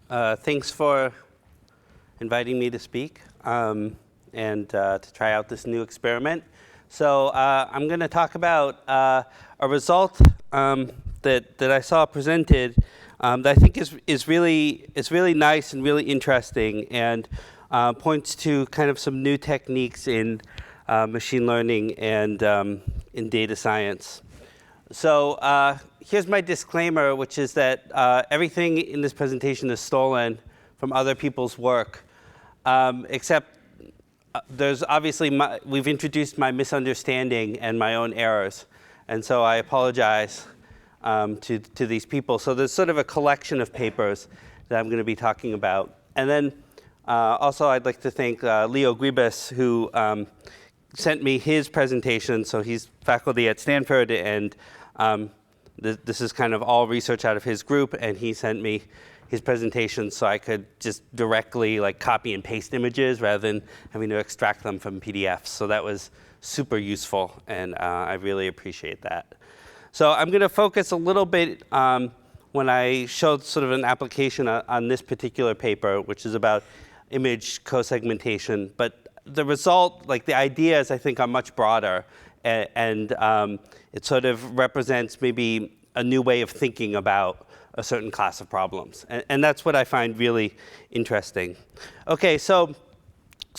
Thanks for inviting me to speak and to try out this new experiment. So I'm going to talk about a result that I saw presented that I think is really nice and really interesting, and points to kind of some new techniques in machine learning and in data science. So here's my disclaimer, which is that everything in this presentation is stolen from other people's work, except there's obviously we've introduced my misunderstanding and my own errors, and so I apologize to these people. So there's sort of a collection of papers that I'm going to be talking about, and then also I'd like to thank Leo Gribas, who sent me his presentation. So he's faculty at Stanford, and this is kind of all research out of his group, and he sent me his presentation so I could just directly like copy and paste images rather than having to extract them from PDFs. So that was super useful, and I really appreciate that. So I'm going to focus a little bit when I showed sort of an application on this particular paper, which is about image co-segmentation. But the result, like the ideas, I think are much broader, and it sort of represents maybe a new way of thinking about a certain class of problems, and that's what I find really interesting. Okay, so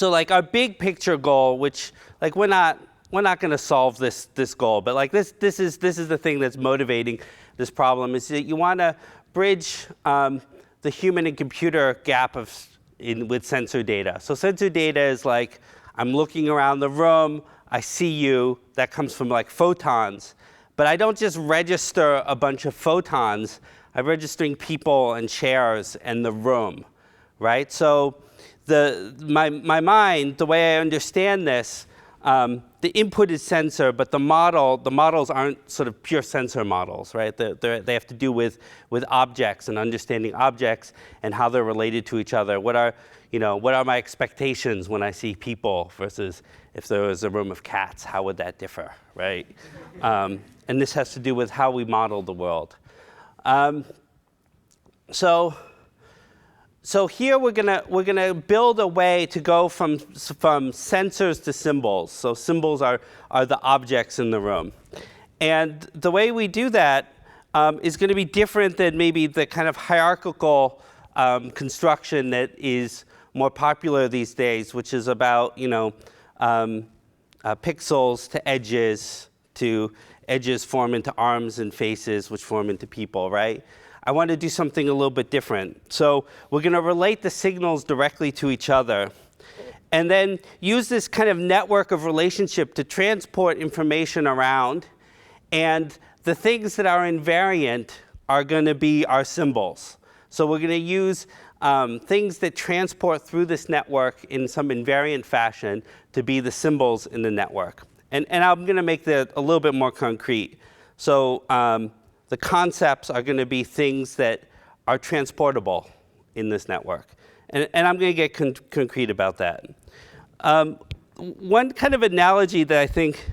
like our big picture goal, which like we're not going to solve this goal, but like this is the thing that's motivating this problem, is that you want to bridge the human and computer gap with sensor data. So sensor data is like, I'm looking around the room, I see you, that comes from like photons, but I don't just register a bunch of photons, I'm registering people and chairs and the room, right? So my mind, the way I understand this, the input is sensor, but the models aren't sort of pure sensor models, right? They have to do with objects and understanding objects and how they're related to each other. What are my expectations when I see people versus if there was a room of cats? How would that differ, right? And this has to do with how we model the world. So here we're gonna build a way to go from sensors to symbols. So symbols are the objects in the room, and the way we do that is going to be different than maybe the kind of hierarchical construction that is more popular these days, which is about pixels to edges form into arms and faces, which form into people, right? I want to do something a little bit different. So we're going to relate the signals directly to each other, and then use this kind of network of relationship to transport information around. And the things that are invariant are going to be our symbols. So we're going to use things that transport through this network in some invariant fashion to be the symbols in the network. And I'm going to make that a little bit more concrete. So the concepts are going to be things that are transportable in this network. And I'm going to get concrete about that. One kind of analogy that I think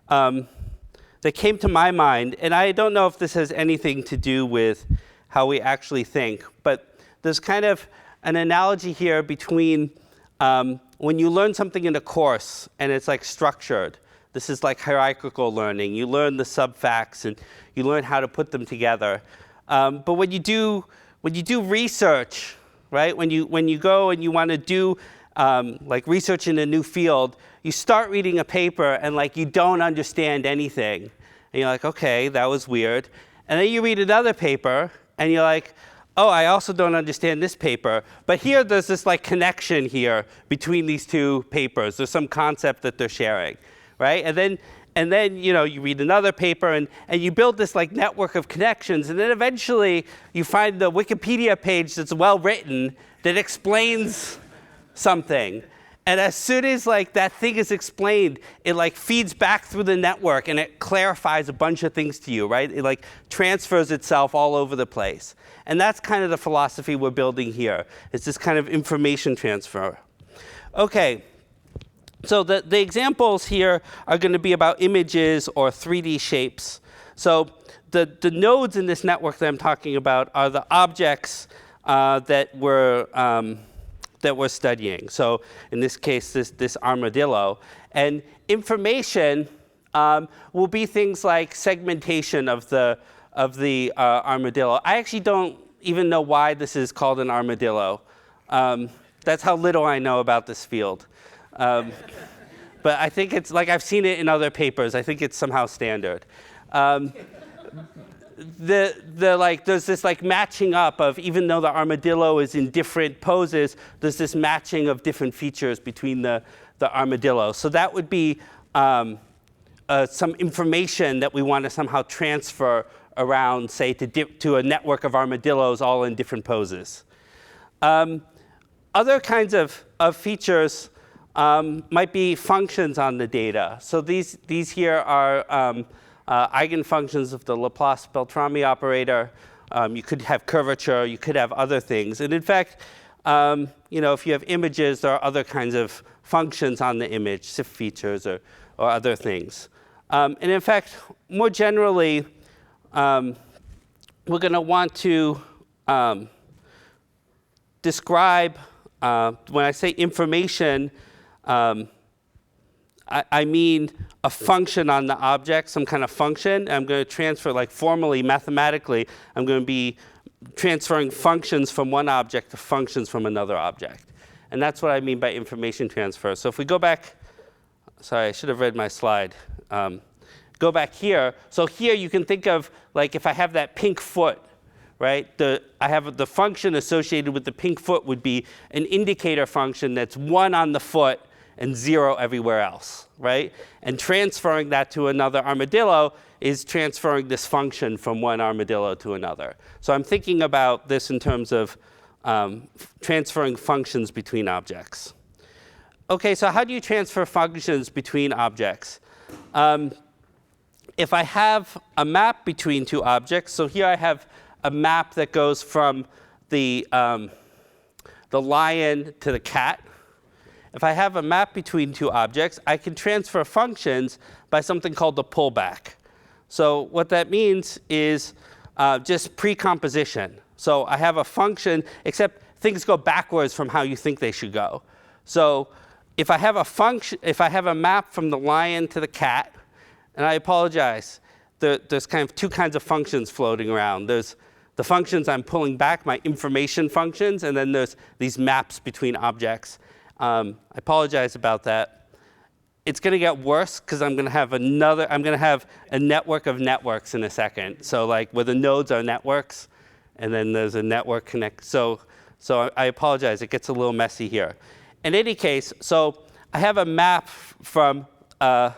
that came to my mind, and I don't know if this has anything to do with how we actually think, but there's kind of an analogy here between when you learn something in a course and it's like structured. This is like hierarchical learning. You learn the sub-facts and you learn how to put them together. But when you do research, right? When you go and you want to do like research in a new field, you start reading a paper and like you don't understand anything, and you're like, okay, that was weird. And then you read another paper and you're like, oh, I also don't understand this paper. But here there's this like connection here between these two papers. There's some concept that they're sharing. Right? And then you read another paper and you build this like network of connections, and then eventually you find the Wikipedia page that's well written that explains something. And as soon as like that thing is explained, it like feeds back through the network and it clarifies a bunch of things to you, right? It like transfers itself all over the place. And that's kind of the philosophy we're building here. It's this kind of information transfer. Okay. So the examples here are going to be about images or 3D shapes. So the nodes in this network that I'm talking about are the objects that we're studying. So in this case, this armadillo. And information will be things like segmentation of the armadillo. I actually don't even know why this is called an armadillo. That's how little I know about this field. But I think it's like I've seen it in other papers. I think it's somehow standard. There's this like matching up of, even though the armadillo is in different poses, there's this matching of different features between the armadillo. So that would be some information that we want to somehow transfer around, say, to a network of armadillos all in different poses. Other kinds of features might be functions on the data. So these here are eigenfunctions of the Laplace Beltrami operator. You could have curvature, you could have other things. And in fact, if you have images, there are other kinds of functions on the image, SIF features or other things. And in fact, more generally, we're going to want to describe, when I say information, I mean a function on the object, some kind of function. I'm going to transfer, like formally, mathematically, I'm going to be transferring functions from one object to functions from another object. And that's what I mean by information transfer. So if we go back, sorry, I should have read my slide. Go back here. So here you can think of, like, if I have that pink foot, right? I have the function associated with the pink foot would be an indicator function that's 1 on the foot and 0 everywhere else, right? And transferring that to another armadillo is transferring this function from one armadillo to another. So I'm thinking about this in terms of transferring functions between objects. Okay, so how do you transfer functions between objects? If I have a map between two objects, so here I have a map that goes from the lion to the cat. If I have a map between two objects, I can transfer functions by something called the pullback. So what that means is just precomposition. So I have a function, except things go backwards from how you think they should go. So if I have a map from the lion to the cat, and I apologize, there's kind of two kinds of functions floating around. There's the functions I'm pulling back, my information functions, and then there's these maps between objects. I apologize about that. It's going to get worse because I'm going to have a network of networks in a second. So like where the nodes are networks, and then there's a network connect. So I apologize. It gets a little messy here. In any case, so I have a map from the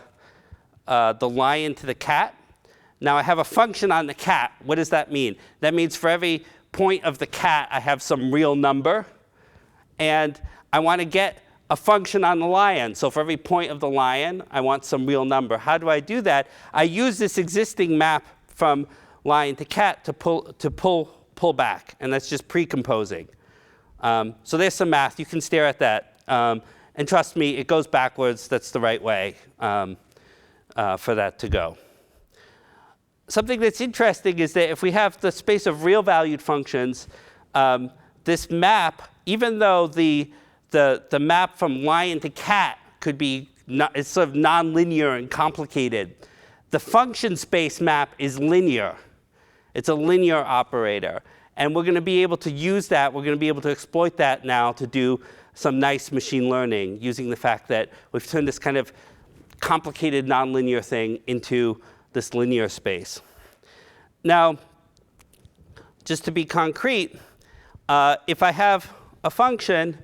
lion to the cat. Now I have a function on the cat. What does that mean? That means for every point of the cat, I have some real number. And I want to get a function on the lion. So for every point of the lion, I want some real number. How do I do that? I use this existing map from lion to cat to pull back. And that's just precomposing. So there's some math. You can stare at that. And trust me, it goes backwards. That's the right way for that to go. Something that's interesting is that if we have the space of real valued functions, this map, even though the map from lion to cat could be it's sort of nonlinear and complicated, the function space map is linear. It's a linear operator. And we're going to be able to use that. We're going to be able to exploit that now to do some nice machine learning using the fact that we've turned this kind of complicated nonlinear thing into this linear space. Now, just to be concrete, if I have a function,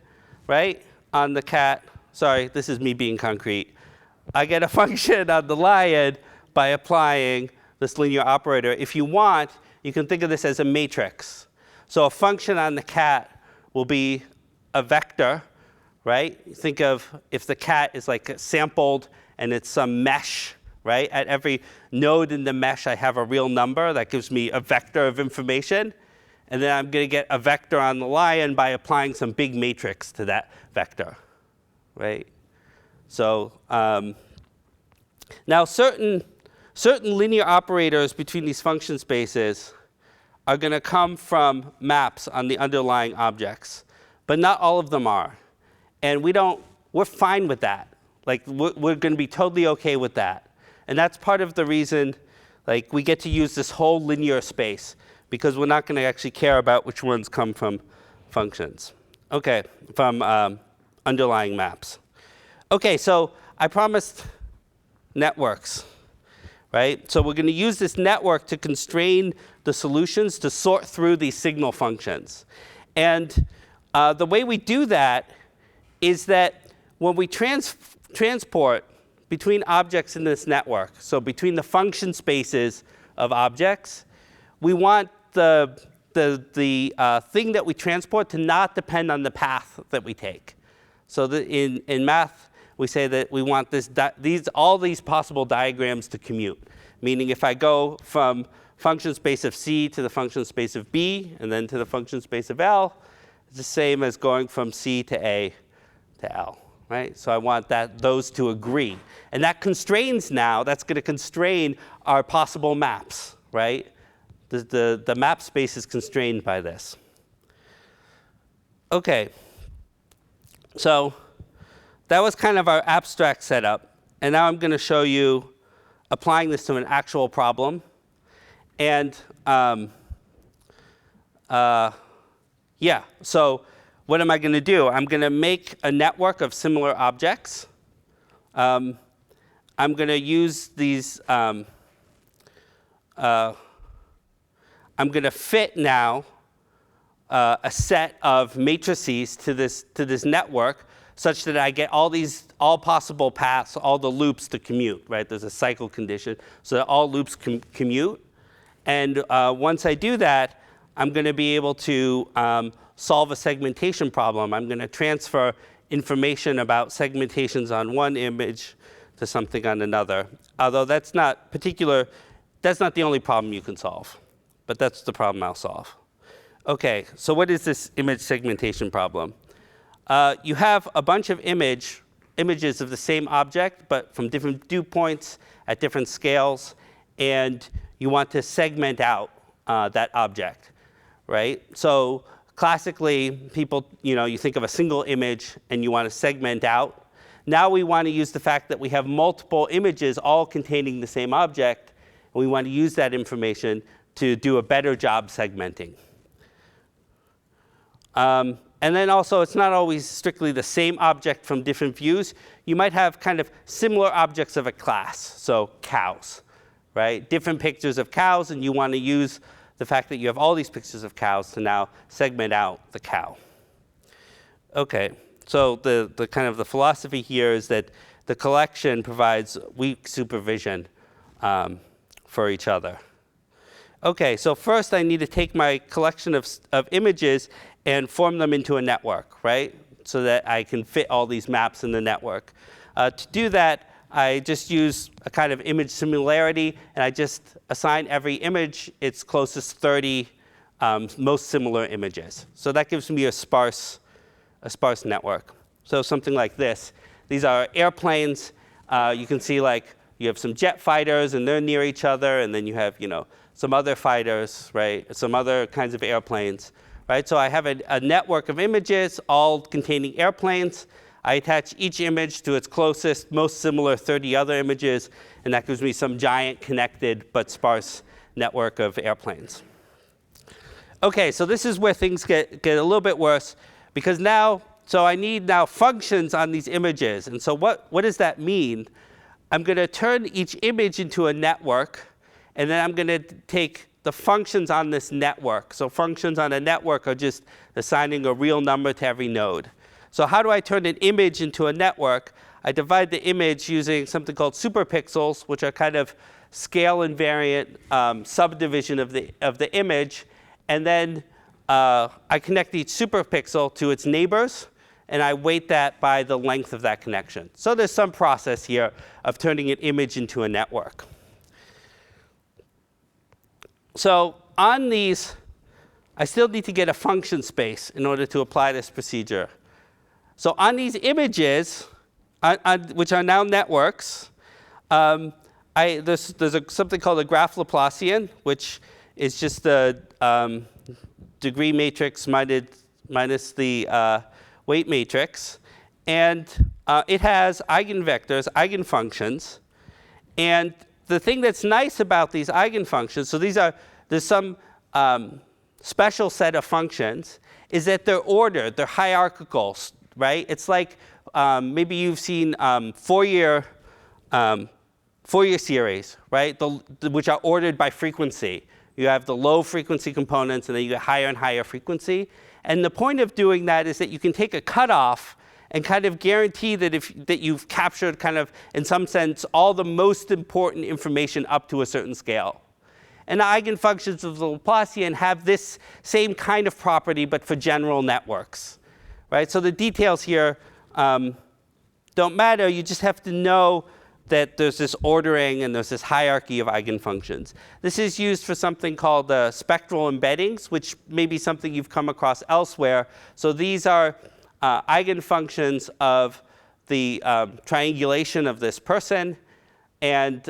right, on the cat, sorry, this is me being concrete. I get a function on the lion by applying this linear operator. If you want, you can think of this as a matrix. So a function on the cat will be a vector, right? Think of if the cat is like sampled and it's some mesh, right? At every node in the mesh, I have a real number that gives me a vector of information. And then I'm going to get a vector on the lion by applying some big matrix to that vector, right? So now certain linear operators between these function spaces are going to come from maps on the underlying objects, but not all of them are. And we're fine with that. Like, we're going to be totally okay with that. And that's part of the reason, like, we get to use this whole linear space, because we're not going to actually care about which ones come from functions. Okay, from underlying maps. Okay, so I promised networks, right? So we're going to use this network to constrain the solutions to sort through these signal functions. And the way we do that is that when we transport between objects in this network, so between the function spaces of objects, we want the thing that we transport to not depend on the path that we take. So in math, we say that we want all these possible diagrams to commute, meaning if I go from function space of C to the function space of B, and then to the function space of L, it's the same as going from C to A to L, right? So I want those to agree. And that constrains now, that's going to constrain our possible maps, right? The map space is constrained by this. Okay, so that was kind of our abstract setup. And now I'm going to show you applying this to an actual problem. And yeah, so what am I going to do? I'm going to make a network of similar objects. I'm going to use these. I'm going to fit now a set of matrices to this network, such that I get all possible paths, all the loops to commute, right? There's a cycle condition, so that all loops commute. And once I do that, I'm going to be able to solve a segmentation problem. I'm going to transfer information about segmentations on one image to something on another. Although that's not the only problem you can solve, but that's the problem I'll solve. Okay, so what is this image segmentation problem? You have a bunch of images of the same object, but from different viewpoints at different scales, and you want to segment out that object, right? So classically, people, you think of a single image and you want to segment out. Now we want to use the fact that we have multiple images all containing the same object, and we want to use that information to do a better job segmenting. And then also, it's not always strictly the same object from different views. You might have kind of similar objects of a class, so cows, right? Different pictures of cows, and you want to use the fact that you have all these pictures of cows to now segment out the cow. Okay, so the kind of the philosophy here is that the collection provides weak supervision for each other. Okay, so first I need to take my collection of images and form them into a network, right? So that I can fit all these maps in the network. To do that, I just use a kind of image similarity, and I just assign every image its closest 30 most similar images. So that gives me a sparse network. So something like this. These are airplanes. You can see like you have some jet fighters, and they're near each other, and then you have some other fighters, right? Some other kinds of airplanes. Right, so I have a network of images, all containing airplanes. I attach each image to its closest, most similar 30 other images, and that gives me some giant connected but sparse network of airplanes. Okay, so this is where things get a little bit worse, because I need now functions on these images. And so what does that mean? I'm going to turn each image into a network, and then I'm going to take the functions on this network. So functions on a network are just assigning a real number to every node. So how do I turn an image into a network? I divide the image using something called superpixels, which are kind of scale invariant subdivision of the image. And then I connect each superpixel to its neighbors, and I weight that by the length of that connection. So there's some process here of turning an image into a network. So on these, I still need to get a function space in order to apply this procedure. So on these images, which are now networks, there's something called a graph Laplacian, which is just the degree matrix minus the weight matrix. And it has eigenvectors, eigenfunctions. And the thing that's nice about these eigenfunctions, so there's some special set of functions, is that they're ordered, they're hierarchical, right? It's like maybe you've seen Fourier series, right? Which are ordered by frequency. You have the low frequency components, and then you get higher and higher frequency. And the point of doing that is that you can take a cutoff and kind of guarantee that you've captured kind of, in some sense, all the most important information up to a certain scale. And the eigenfunctions of the Laplacian have this same kind of property, but for general networks, right? So the details here don't matter. You just have to know that there's this ordering and there's this hierarchy of eigenfunctions. This is used for something called spectral embeddings, which may be something you've come across elsewhere. So these are eigenfunctions of the triangulation of this person. And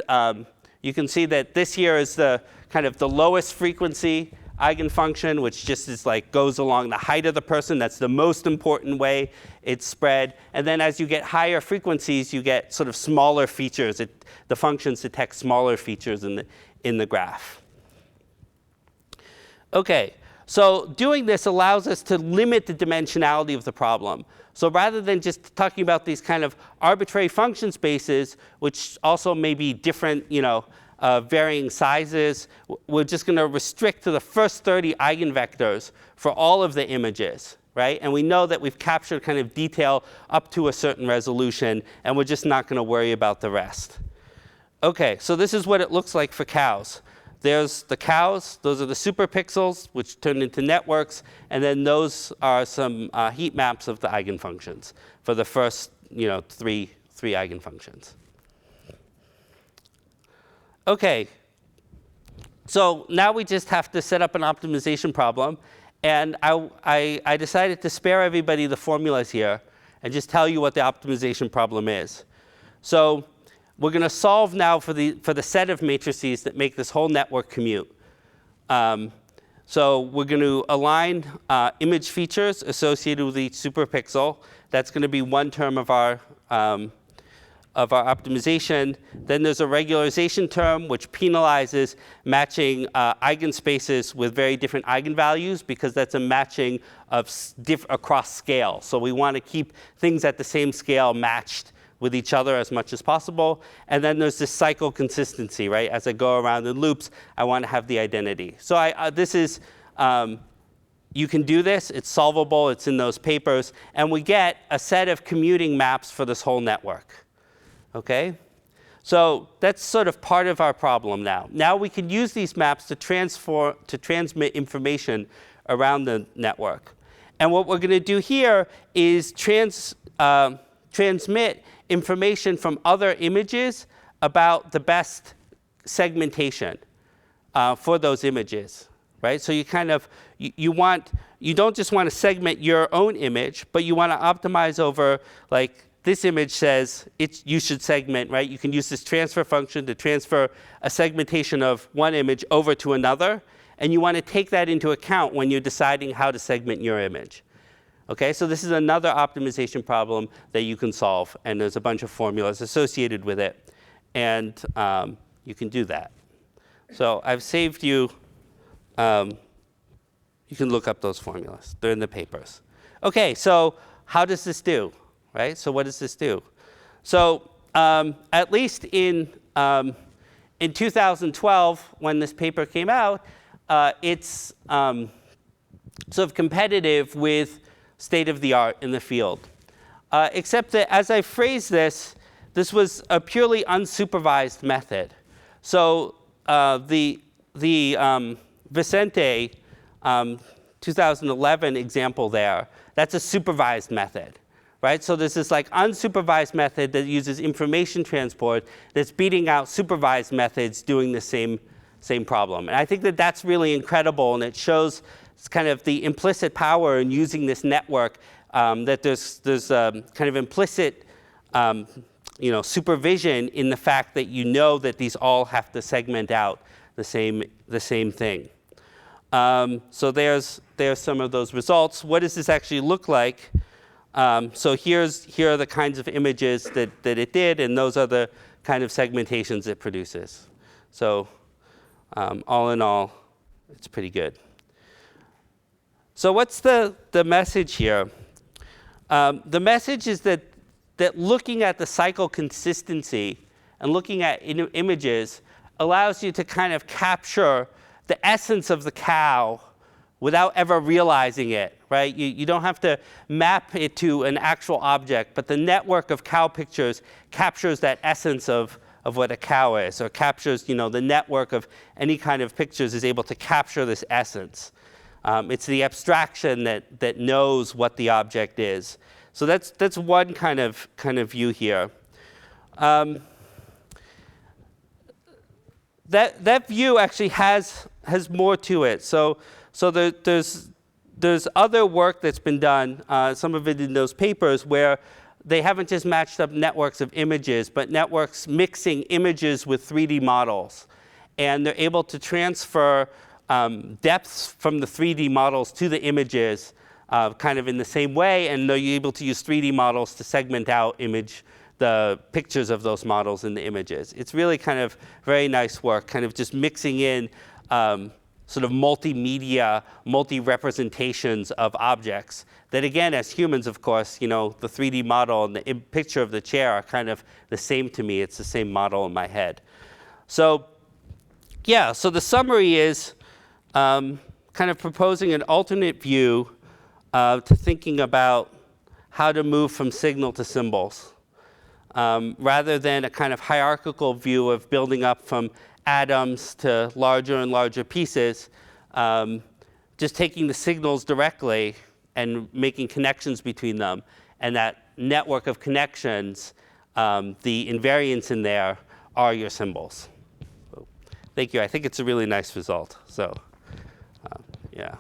you can see that this here is the kind of the lowest frequency eigenfunction, which just is like goes along the height of the person. That's the most important way it's spread. And then as you get higher frequencies, you get sort of smaller features. The functions detect smaller features in the graph. Okay, so doing this allows us to limit the dimensionality of the problem. So rather than just talking about these kind of arbitrary function spaces, which also may be different, varying sizes, we're just going to restrict to the first 30 eigenvectors for all of the images, right? And we know that we've captured kind of detail up to a certain resolution, and we're just not going to worry about the rest. Okay, so this is what it looks like for cows. There's the cows, those are the superpixels, which turn into networks, and then those are some heat maps of the eigenfunctions for the first, three eigenfunctions. Okay, so now we just have to set up an optimization problem, and I decided to spare everybody the formulas here and just tell you what the optimization problem is. So we're going to solve now for the set of matrices that make this whole network commute. So we're going to align image features associated with each superpixel. That's going to be one term of our optimization. Then there's a regularization term, which penalizes matching eigenspaces with very different eigenvalues, because that's a matching of across scale. So we want to keep things at the same scale matched with each other as much as possible. And then there's this cycle consistency, right? As I go around in loops, I want to have the identity. So you can do this. It's solvable. It's in those papers. And we get a set of commuting maps for this whole network. Okay? So that's sort of part of our problem now. Now we can use these maps to transmit information around the network. And what we're going to do here is transmit information from other images about the best segmentation for those images, right? So you kind of, you don't just want to segment your own image, but you want to optimize over, like, this image says you should segment, right? You can use this transfer function to transfer a segmentation of one image over to another, and you want to take that into account when you're deciding how to segment your image. Okay, so this is another optimization problem that you can solve, and there's a bunch of formulas associated with it, and you can do that. So I've saved you. You can look up those formulas. They're in the papers. Okay, so how does this do? Right? So what does this do? So at least in 2012, when this paper came out, it's sort of competitive with state of the art in the field. Except that as I phrased this, this was a purely unsupervised method. So the Vicente 2011 example there, that's a supervised method. Right? So there's this like unsupervised method that uses information transport that's beating out supervised methods doing the same problem. And I think that that's really incredible, and it shows kind of the implicit power in using this network, that there's kind of implicit supervision in the fact that you know that these all have to segment out the same thing. So there's some of those results. What does this actually look like? So here are the kinds of images that it did, and those are the kind of segmentations it produces. So all in all, it's pretty good. So what's the message here? The message is that looking at the cycle consistency and looking at images allows you to kind of capture the essence of the cow without ever realizing it, right? You don't have to map it to an actual object, but the network of cow pictures captures that essence of what a cow is, or captures, the network of any kind of pictures is able to capture this essence. It's the abstraction that knows what the object is. So that's one kind of view here. That view actually has more to it. So there's other work that's been done, some of it in those papers, where they haven't just matched up networks of images, but networks mixing images with 3D models. And they're able to transfer depths from the 3D models to the images kind of in the same way, and they're able to use 3D models to segment out the pictures of those models in the images. It's really kind of very nice work, kind of just mixing in sort of multimedia, multi-representations of objects that, again, as humans, of course, the 3D model and the picture of the chair are kind of the same to me. It's the same model in my head. So yeah, so the summary is kind of proposing an alternate view to thinking about how to move from signal to symbols. Rather than a kind of hierarchical view of building up from atoms to larger and larger pieces, just taking the signals directly and making connections between them. And that network of connections, the invariants in there are your symbols. So, thank you. I think it's a really nice result. So, yeah.